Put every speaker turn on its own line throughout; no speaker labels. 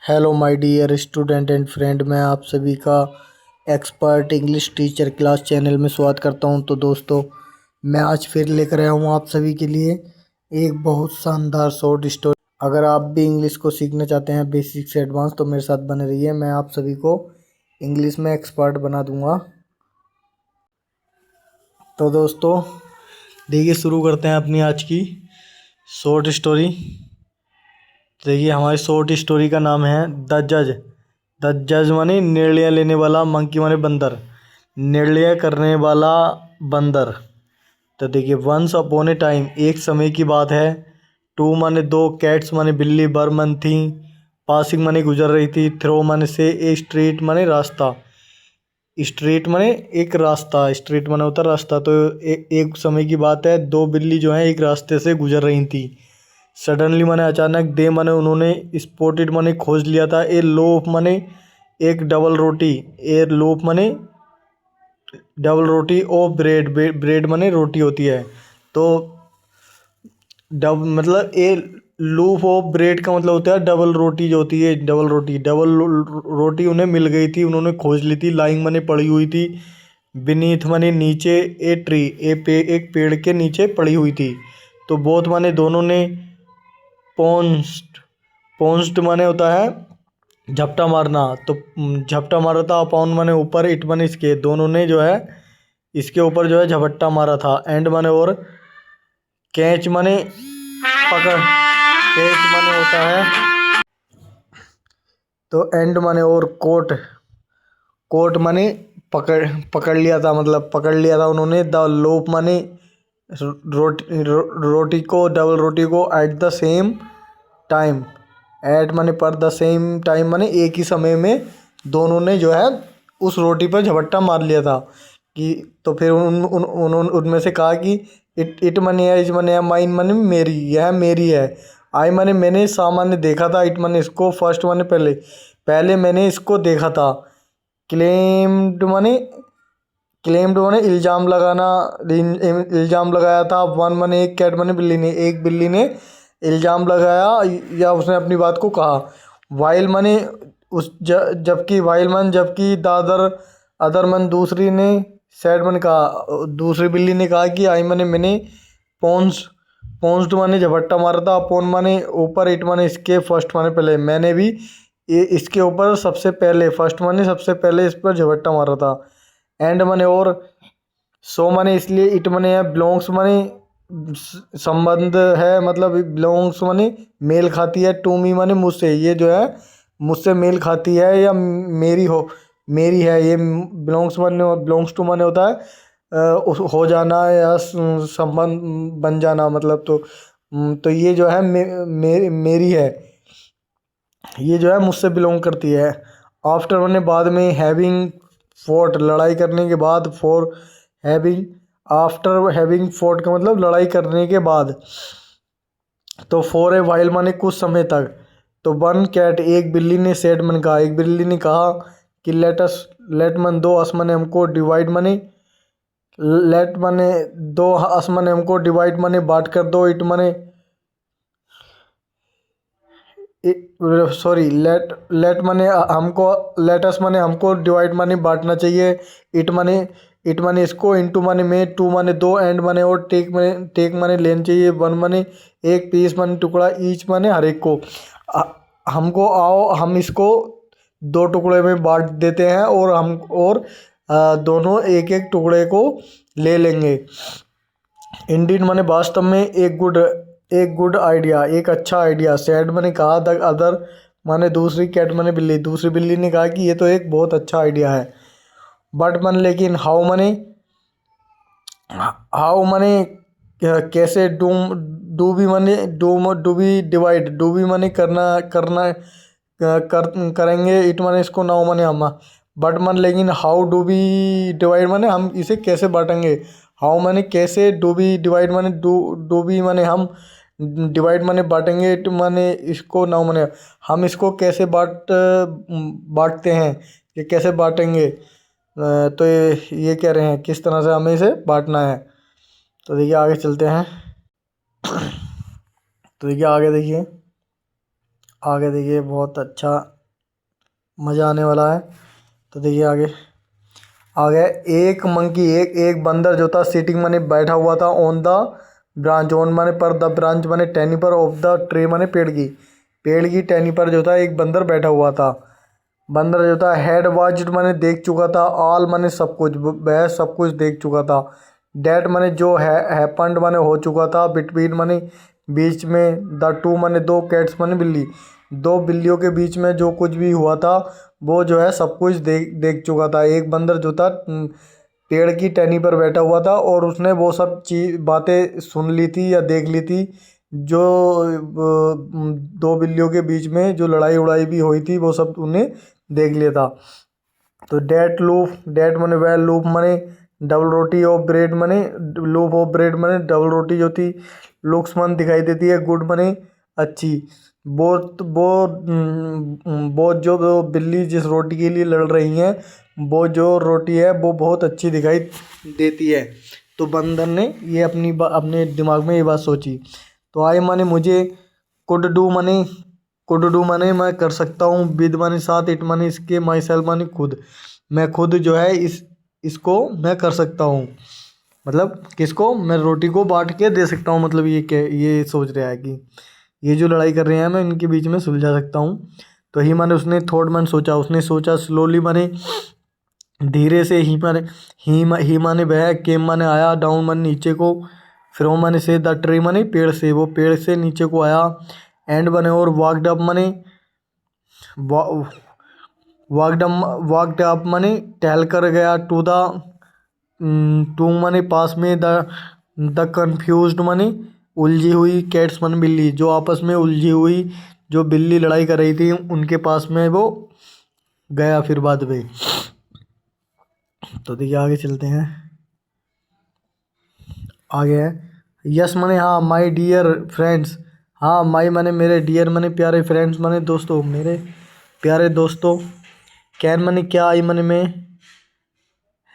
Hello my dear student and friend, मैं आप सभी का expert English teacher class channel में स्वागत करता हूं। तो दोस्तों, मैं आज फिर लेकर आया हूं आप सभी के लिए एक बहुत शानदार शॉर्ट स्टोरी। अगर आप भी इंग्लिश को सीखना चाहते हैं बेसिक से एडवांस, तो मेरे साथ बने रहिए। मैं आप सभी को इंग्लिश में एक्सपर्ट बना दूंगा। तो दोस्तों देखिए, शुरू करते हैं अपनी आज की शॉर्ट स्टोरी। देखिए, हमारी शॉर्ट स्टोरी का नाम है द जज। द जज माने निर्णय लेने वाला, मंकी माने बंदर, निर्णय करने वाला बंदर। तो देखिए, वंस अपॉन ए टाइम, एक समय की बात है। टू माने दो, कैट्स माने बिल्ली, बर मन थी, पासिंग माने गुजर रही थी, थ्रो माने से, ए स्ट्रीट माने रास्ता। स्ट्रीट माने एक रास्ता, स्ट्रीट माने होता रास्ता। तो एक समय की बात है, दो बिल्ली जो है एक रास्ते से गुजर रही थी। सडनली माने अचानक, दे माने उन्होंने, स्पॉटेड माने खोज लिया था, ए लोफ माने एक डबल रोटी, ए लोफ माने डबल रोटी, ओ ब्रेड, ब्रेड माने रोटी होती है। तो डब मतलब ए लूफ ऑफ ब्रेड का मतलब होता है डबल रोटी, जो होती है डबल रोटी। डबल रोटी उन्हें मिल गई थी, उन्होंने खोज ली थी। लाइंग माने पड़ी हुई थी, बीनीथ माने नीचे, ए ट्री एक पेड़ के नीचे पड़ी हुई थी। तो बोथ माने दोनों ने, पॉन्स्ट पॉन्स्ट माने होता है झपटा मारना। तो झपटा मारा था। अपॉन माने ऊपर, इट माने इसके, दोनों ने जो है इसके ऊपर जो है झपट्टा मारा था। एंड माने और, कैच माने पकड़, कैच माने होता है। तो एंड माने और, कोट कोट माने पकड़ पकड़ लिया था, मतलब पकड़ लिया था उन्होंने। द लोप माने रोटी को, डबल रोटी को, at the same time. At माने पर, द सेम टाइम माने एक ही समय में दोनों ने जो है उस रोटी पर झपट्टा मार लिया था। कि तो फिर उन्होंने उनमें से कहा कि इट मनी है, इज मनी है, माइन मनी मेरी, यह मेरी है। आई मनी मैंने सामान्य देखा था, इट मनी इसको, फर्स्ट मनी पहले, पहले मैंने इसको देखा था। क्लेम्ड मनी, क्लेम्ड मनी इल्ज़ाम लगाना, इल्ज़ाम लगाया था। वन मनी एक, कैट मनी बिल्ली ने, एक बिल्ली ने इल्ज़ाम लगाया या उसने अपनी बात को कहा। वाइल मनी उस जबकि, वाइल मन जबकि, दादर अदर मन दूसरी ने, सैड मन कहा, दूसरी बिल्ली ने कहा कि आई मने मैंने, पॉन्स पॉन्स्ड माने झपट्टा मारा था, अपोन माने ऊपर, इट माने इसके, फर्स्ट माने पहले, मैंने भी ये इसके ऊपर सबसे पहले, फर्स्ट माने सबसे पहले इस पर झपट्टा मारा था। एंड माने और, सो माने इसलिए, इट माने है, बिलोंग्स माने संबंध है, मतलब बिलोंग्स माने मेल खाती है, टू मी माने मुझसे, ये जो है मुझसे मेल खाती है या मेरी मेरी है। ये बिलोंग्स माने, बिलोंग्स टू माने होता है हो जाना या संबंध बन जाना, मतलब। तो ये जो है मेरी है, ये जो है मुझसे बिलोंग करती है। आफ्टर माने बाद में, हैविंग फोर्ट लड़ाई करने के बाद, for having, after having fort का मतलब लड़ाई करने के बाद। तो फॉर ए वाइल माने कुछ समय तक। तो वन कैट एक बिल्ली ने, सेड मन कहा, एक बिल्ली ने कहा कि लेट मन दो, अस माने हमको, डिवाइड मनी, लेट माने दो, अस माने हमको, डिवाइड माने बांट कर दो, इट माने, सॉरी, लेट माने हमको, लेटस माने हमको, डिवाइड माने बांटना चाहिए, इट माने, इट माने इसको, इनटू माने में, टू माने दो, एंड माने और, टेक माने लेना चाहिए, वन माने एक, पीस माने टुकड़ा, ईच माने हर एक को। हमको आओ हम इसको दो टुकड़े में बांट देते हैं, और हम और दोनों एक एक टुकड़े को ले लेंगे। इंडीड माने वास्तव में, एक गुड आइडिया, एक अच्छा आइडिया। सैड मैंने कहा, द अदर माने दूसरी, कैट माने बिल्ली, दूसरी बिल्ली ने कहा कि ये तो एक बहुत अच्छा आइडिया है। बट मन लेकिन, हाउ माने कैसे, डू बी माने do be divide, do be माने करना, करेंगे, इट माने इसको, नाउ माने हम। बट मन लेकिन, हाउ डू बी डिवाइड माने हम इसे कैसे बांटेंगे। हाउ माने कैसे, डू बी डिवाइड माने डू बी माने हम, डिवाइड माने बांटेंगे, इट माने इसको, नाउ माने हम इसको कैसे बांटते हैं, ये कैसे बांटेंगे। तो ये कह रहे हैं किस तरह से हमें इसे बांटना है। तो देखिए आगे चलते हैं। तो देखिए आगे देखिए, आगे देखिए बहुत अच्छा मज़ा आने वाला है। तो देखिए आगे आगे एक मंकी एक एक बंदर जो था सिटिंग माने बैठा हुआ था ऑन द ब्रांच, ऑन माने पर, द ब्रांच माने टहनी पर, ऑफ द ट्री माने पेड़ की टहनी पर जो था एक बंदर बैठा हुआ था। बंदर जो था हेड वॉच्ड माने देख चुका था, ऑल माने सब कुछ, वह सब कुछ देख चुका था। डेट माने जो है हैपन्ड माने हो चुका था, बिटवीन माने बीच में, द टू माने दो, कैट्स माने बिल्ली, दो बिल्लियों के बीच में जो कुछ भी हुआ था वो जो है सब कुछ देख देख चुका था। एक बंदर जो था पेड़ की टहनी पर बैठा हुआ था और उसने वो सब चीज बातें सुन ली थी या देख ली थी जो दो बिल्लियों के बीच में जो लड़ाई उड़ाई भी हुई थी वो सब उन्हें देख लिया था। तो डेट मने वह, लूप मने डबल रोटी, ऑफ ब्रेड मने लूप ऑफ ब्रेड मने डबल रोटी जो थी, लुक्स मन दिखाई देती है, गुड मने अच्छी। वो जो बिल्ली जिस रोटी के लिए लड़ रही हैं वो जो रोटी है वो बहुत अच्छी दिखाई देती है। तो बंदर ने ये अपने दिमाग में ये बात सोची। तो आई माने मुझे, कुड डू माने मैं कर सकता हूँ, विद माने साथ, इट माने इसके, माई सेल्फ माने खुद, मैं खुद जो है इसको मैं कर सकता हूँ। मतलब किसको, मैं रोटी को बांट के दे सकता हूँ, मतलब ये सोच रहा है कि ये जो लड़ाई कर रहे हैं मैं इनके बीच में सुलझा सकता हूँ। तो ही माने उसने थॉट मन सोचा, उसने सोचा स्लोली माने धीरे से, ही माने वह, केम माने आया, डाउन माने नीचे को, फ्रॉम माने से, द ट्री माने पेड़ से, वो पेड़ से नीचे को आया, एंड बने और वॉकड अप माने वॉकड अप माने टहल कर गया, टू माने पास में, द कंफ्यूज्ड माने उलझी हुई, कैट्स माने बिल्ली, जो आपस में उलझी हुई जो बिल्ली लड़ाई कर रही थी उनके पास में वो गया फिर बाद में। तो देखिए आगे चलते हैं। आगे है यस माने हाँ, माय डियर फ्रेंड्स, हाँ माई माने मेरे, डियर माने प्यारे, फ्रेंड्स माने दोस्तों, मेरे प्यारे दोस्तों, कैन माने क्या, आई माने मैं,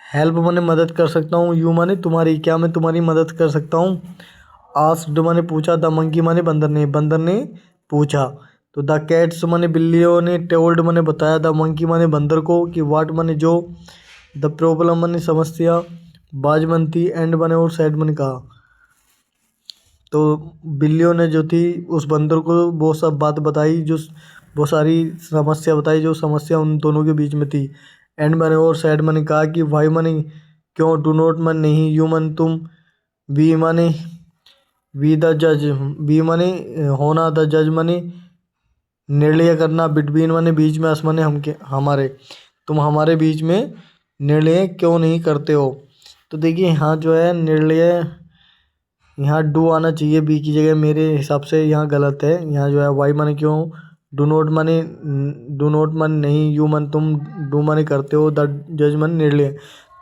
हेल्प माने मदद कर सकता हूँ, यू माने तुम्हारी, क्या मैं तुम्हारी मदद कर सकता हूँ, आस्क्ड माने पूछा, द मंकी माने बंदर ने पूछा। तो द कैट्स माने बिल्लियों ने, टोल्ड माने बताया, द मंकी माने बंदर को, कि वाट माने जो, द प्रॉब्लम माने समस्या, बाजमंती, एंड माने और सैड माने कहा। तो बिल्लियों ने जो थी उस बंदर को वो सब बात बताई, जो वो सारी समस्या बताई जो समस्या उन दोनों के बीच में थी। एंड मैंने और सैड मैंने कहा कि भाई माने क्यों, डू नॉट मन नहीं, यू मन तुम, वी माने वी द जज, वी माने होना, द जज माने निर्णय करना, बिटवीन माने बीच में, अस माने हम के हमारे, तुम हमारे बीच में निर्णय क्यों नहीं करते हो। तो देखिए यहाँ जो है निर्णय, यहाँ डू आना चाहिए बी की जगह, मेरे हिसाब से यहाँ गलत है। यहाँ जो है वाई माने क्यों, डू नॉट माने नहीं, यू मन तुम, डू माने करते हो, द जज मन निर्णय,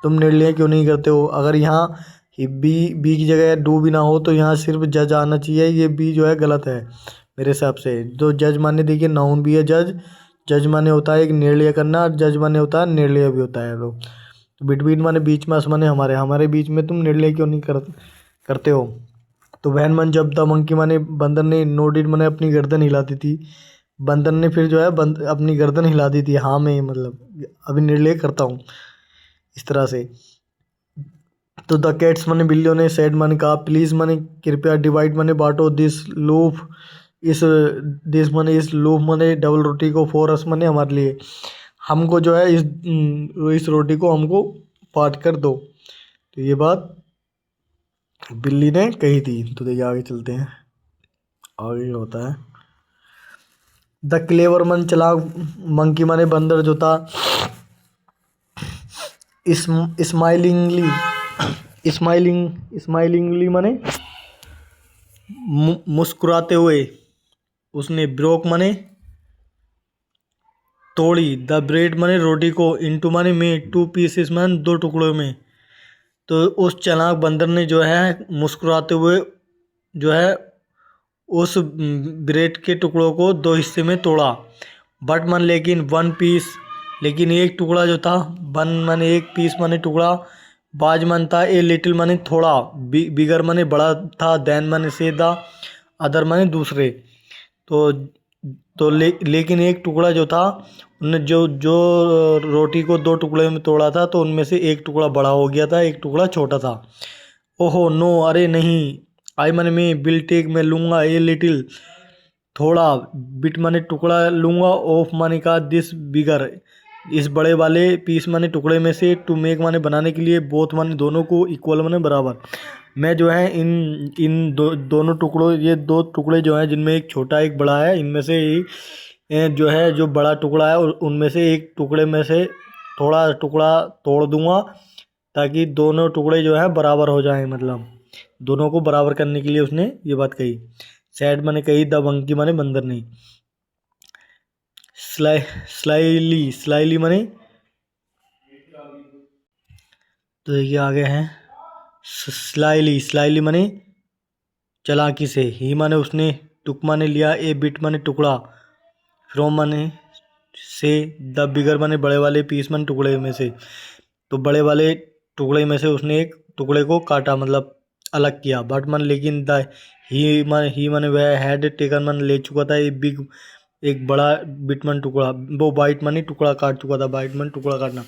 तुम निर्णय क्यों नहीं करते हो। अगर यहाँ बी की जगह डू भी ना हो तो यहाँ सिर्फ जज आना चाहिए, ये बी जो है गलत है मेरे हिसाब से। जो जज माने देखिए नाउन भी है जज, जज माने होता है एक निर्णय करना, जज माने होता है निर्णय भी होता है। तो बिटवीन माने बीच में, अस माने हमारे, हमारे बीच में तुम निर्णय क्यों नहीं करते हो। तो वहन मन जब द मंकी माने बंदर ने, नोडिड माने अपनी गर्दन हिला दी थी, बंदर ने फिर जो है अपनी गर्दन हिला दी थी, हाँ मैं मतलब अभी निर्णय करता हूँ इस तरह से। तो द कैट्स माने बिल्लियों ने, सैड माने कहा, प्लीज़ माने कृपया, डिवाइड माने बांटो, इस दिस माने इस लूफ माने डबल रोटी को, फॉर अस माने हमारे लिए, हमको जो है इस रोटी को हमको बांट कर दो। तो ये बात बिल्ली ने कही थी। तो देखिए आगे चलते हैं। आगे क्या होता है, द क्लेवर मन चालाक मंकी माने बंदर जो था, स्माइलिंगली माने मुस्कुराते हुए, उसने ब्रोक माने तोड़ी, द ब्रेड माने रोटी को, इनटू माने में, टू पीसेस माने दो टुकड़ों में। तो उस चालाक बंदर ने जो है मुस्कुराते हुए जो है उस ब्रेड के टुकड़ों को दो हिस्से में तोड़ा, बट मन लेकिन वन पीस, लेकिन एक टुकड़ा जो था, वन माने एक, पीस माने टुकड़ा, बाज मन था, ए लिटिल माने थोड़ा, बिगर माने बड़ा था, देन माने से, द अदर माने दूसरे। तो तो लेकिन एक टुकड़ा जो था, उनने जो जो रोटी को दो टुकड़े में तोड़ा था, तो उनमें से एक टुकड़ा बड़ा हो गया था, एक टुकड़ा छोटा था। ओहो नो, अरे नहीं। आई मन में विल टेक, मैं लूँगा ए लिटिल, थोड़ा, बिट माने टुकड़ा लूँगा, ऑफ माने का दिस बिगर, इस बड़े वाले पीस माने टुकड़े में से, टू मेक माने बनाने के लिए, बोथ माने दोनों को, इक्वल माने बराबर। मैं जो है इन इन दोनों टुकड़ों, ये दो टुकड़े जो हैं जिनमें एक छोटा एक बड़ा है, इनमें से ही जो है जो बड़ा टुकड़ा है उनमें से एक टुकड़े में से थोड़ा टुकड़ा तोड़ दूंगा, ताकि दोनों टुकड़े जो है बराबर हो जाएं, मतलब दोनों को बराबर करने के लिए उसने ये बात कही। सैड मैंने कही द मंकी माने बंदर ने। स्लाइली स्लाइली माने, तो देखिए आगे हैं स्लाइली, स्लाइली माने चालाकी से, ही माने उसने, टुक माने लिया, ए बिट माने टुकड़ा, फ्रॉम माने से, द बिगर माने बड़े वाले पीस माने टुकड़े में से, तो बड़े वाले टुकड़े में से उसने एक टुकड़े को काटा, मतलब अलग किया। बट मन लेकिन द ही माने वह हैड टेकन मन ले चुका था, एक बड़ा बिटमन टुकड़ा, वो बाइट मानी टुकड़ा काट चुका था, बाइट मन टुकड़ा काटना,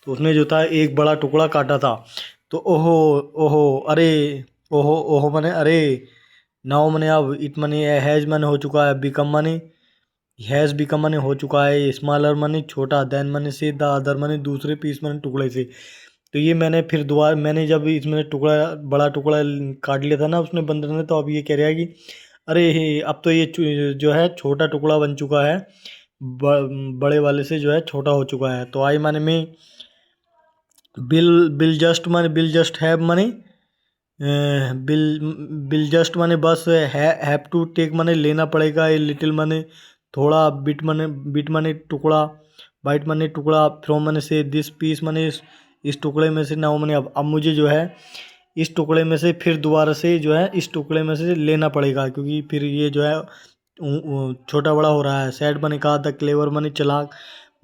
तो उसने जो था एक बड़ा टुकड़ा काटा था। तो ओहो, ओहो अरे, ओहो ओहो माने अरे, नाउ माने अब, इट माने हैज माने हो चुका है, बिकम माने हैज़ बिकम माने हो चुका है, स्मॉलर माने छोटा, देन माने से, द अदर माने दूसरे पीस माने टुकड़े से। तो ये मैंने फिर दोबारा, मैंने जब इसमें टुकड़ा बड़ा टुकड़ा काट लिया था ना उसने बंदर ने, तो अब ये कह रहा है कि अरे अब तो ये जो है छोटा टुकड़ा बन चुका है, बड़े वाले से जो है छोटा हो चुका है। तो आई माने में बिल, बिल जस्ट माने, बिल जस्ट हैव माने बिल, बिल जस्ट माने बस, हैव टू टेक माने लेना पड़ेगा, ए लिटिल माने थोड़ा, बिट माने टुकड़ा, बाइट माने टुकड़ा, फ्रॉम माने से, दिस पीस माने इस टुकड़े में से, नाउ माने अब मुझे जो है इस टुकड़े में से फिर दोबारा से जो है इस टुकड़े में से लेना पड़ेगा, क्योंकि फिर ये जो है छोटा बड़ा हो रहा है। सैड माने कहा, द क्लेवर माने चालाक,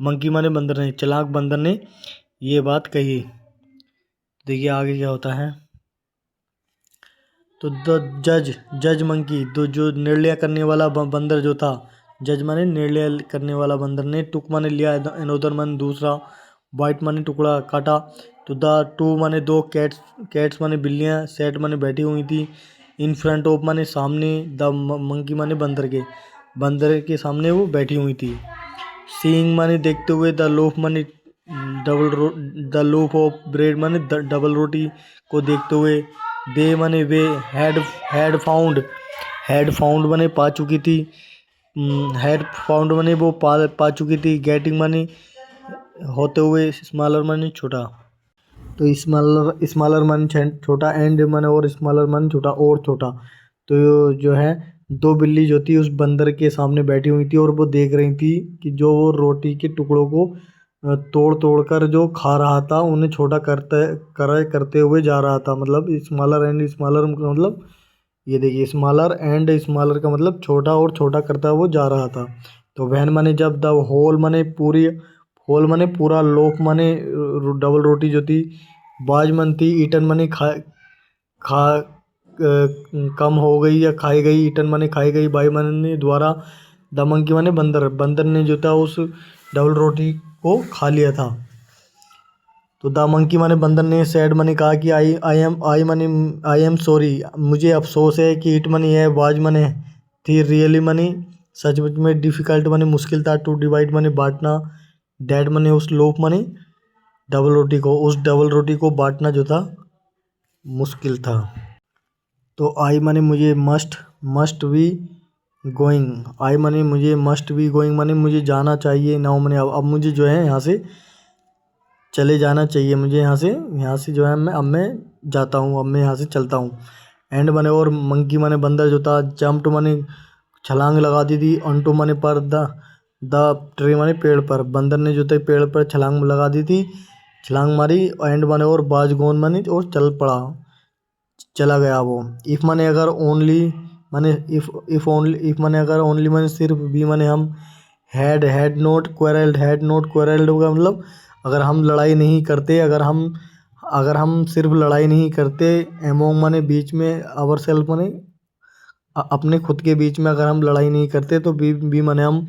मंकी माने बंदर ने, चालाक बंदर ने ये बात कही। देखिए आगे क्या होता है। तो द जज, जज मंकी, तो जो निर्णय करने वाला बंदर जो था, जज माने निर्णय करने वाला बंदर ने, टुक माने लिया, अनोदर माने दूसरा, वाइट माने टुकड़ा काटा, तो द टू माने दो, कैट्स, कैट्स माने बिल्लियाँ, सेट माने बैठी हुई थी, इन फ्रंट ऑफ माने सामने, द मंकी माने बंदर के सामने वो बैठी हुई थी। सीइंग माने देखते हुए, द लोफ माने द लोफ ऑफ ब्रेड माने डबल रोटी को देखते हुए, दे माने वे, हैड फाउंड माने पा चुकी थी, हैड फाउंड माने वो पा चुकी थी, गेटिंग माने होते हुए, स्मॉलर माने छोटा, तो स्मॉलर माने छोटा, एंड माने और, स्मॉलर माने छोटा और छोटा। तो जो है दो बिल्ली जो थी उस बंदर के सामने बैठी हुई थी, और वो देख रही थी कि जो वो रोटी के टुकड़ों को तोड़ तोड़ कर जो खा रहा था, उन्हें छोटा करते हुए जा रहा था, मतलब स्मॉलर एंड स्मॉलर का मतलब, ये देखिए स्मॉलर एंड स्मॉलर का मतलब छोटा और छोटा करता हुआ जा रहा था। तो वहन माने जब, द होल माने पूरी, होल माने पूरा, लोफ माने डबल रोटी जो थी, बाज मन थी, ईटन माने खा कम हो गई या खाई गई, ईटन माने खाई गई, बाई माने द्वारा, द मंकी माने बंदर ने जो था उस डबल रोटी को खा लिया था। तो द मंकी माने बंदर ने, सैड माने कहा कि आई एम सॉरी, मुझे अफसोस है, कि इट माने है, वाज माने थी, रियली माने सचमुच में, डिफ़िकल्ट माने मुश्किल था, टू डिवाइड माने बांटना, डैड माने उस लोफ माने डबल रोटी को, उस डबल रोटी को बांटना जो था मुश्किल था। तो आई माने मुझे, मस्ट बी गोइंग, आई माने मुझे, मस्ट बी गोइंग माने मुझे जाना चाहिए, नाउ माने अब मुझे जो है यहाँ से चले जाना चाहिए, मुझे यहाँ से जो है मैं जाता हूँ, अब मैं यहाँ से चलता हूँ। एंड माने और, मंकी माने बंदर जो था, जंप्ड माने छलांग लगा दी थी, ऑनटू माने पर, द ट्री माने पेड़ पर, बंदर ने जो था पेड़ पर छलांग लगा दी थी, छलांग मारी, एंड माने और, बाज गोन माने और चला गया वो। इफ़ माने अगर, ओनली माने इफ़ माने अगर, ओनली माने सिर्फ, बी माने हम, हैड नॉट क्वेरल्ड होगा, मतलब अगर हम लड़ाई नहीं करते, अगर हम सिर्फ लड़ाई नहीं करते, एमोंग माने बीच में, आवर सेल्फ माने अपने खुद के बीच में अगर हम लड़ाई नहीं करते तो बी माने हम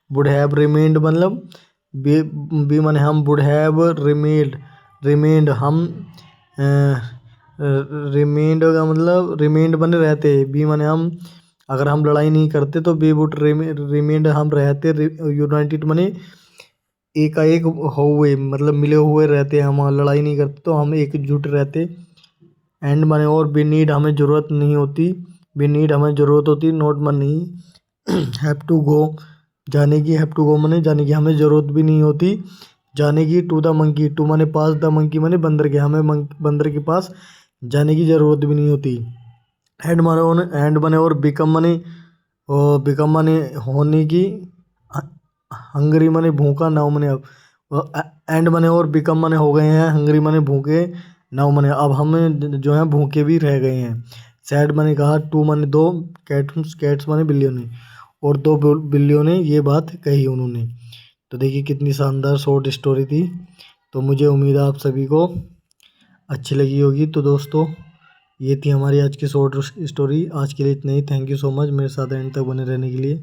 वुड हैव रिमेन्ड, मतलब बी माने हम वुड हैव रिमेन्ड हम रिमेन्ड का मतलब रिमेन्ड बने रहते। बी माने हम अगर हम लड़ाई नहीं करते तो बी वुड रिमेन्ड हम रहते यूनाइटेड, माने एकाएक हुए मतलब मिले हुए रहते। हम लड़ाई नहीं करते तो हम एकजुट रहते। एंड माने और बी नीड हमें ज़रूरत नहीं होती, बी नीड हमें ज़रूरत होती, नॉट माने नहीं। हैव टू गो जाने की, हैव टू गो माने जाने की, हमें ज़रूरत भी नहीं होती जाने की। टू द मंकी, टू माने पास, द मंकी माने बंदर के, हमें बंदर के पास जाने की ज़रूरत भी नहीं होती। एंड माने और बिकम माने होने की, हंगरी माने भूखा, नाउ माने अब। एंड माने और बिकम माने हो गए हैं, हंगरी माने भूखे, नाउ माने अब हम जो है भूखे भी रह गए हैं। सैड माने कहा, टू माने दो, कैट्स माने बिल्लियों ने, और दो बिल्लियों ने ये बात कही उन्होंने। तो देखिए कितनी शानदार शॉर्ट स्टोरी थी। तो मुझे उम्मीद है आप सभी को अच्छी लगी होगी। तो दोस्तों ये थी हमारी आज की शॉर्ट स्टोरी। आज के लिए इतना ही। थैंक यू सो मच मेरे साथ एंड तक बने रहने के लिए।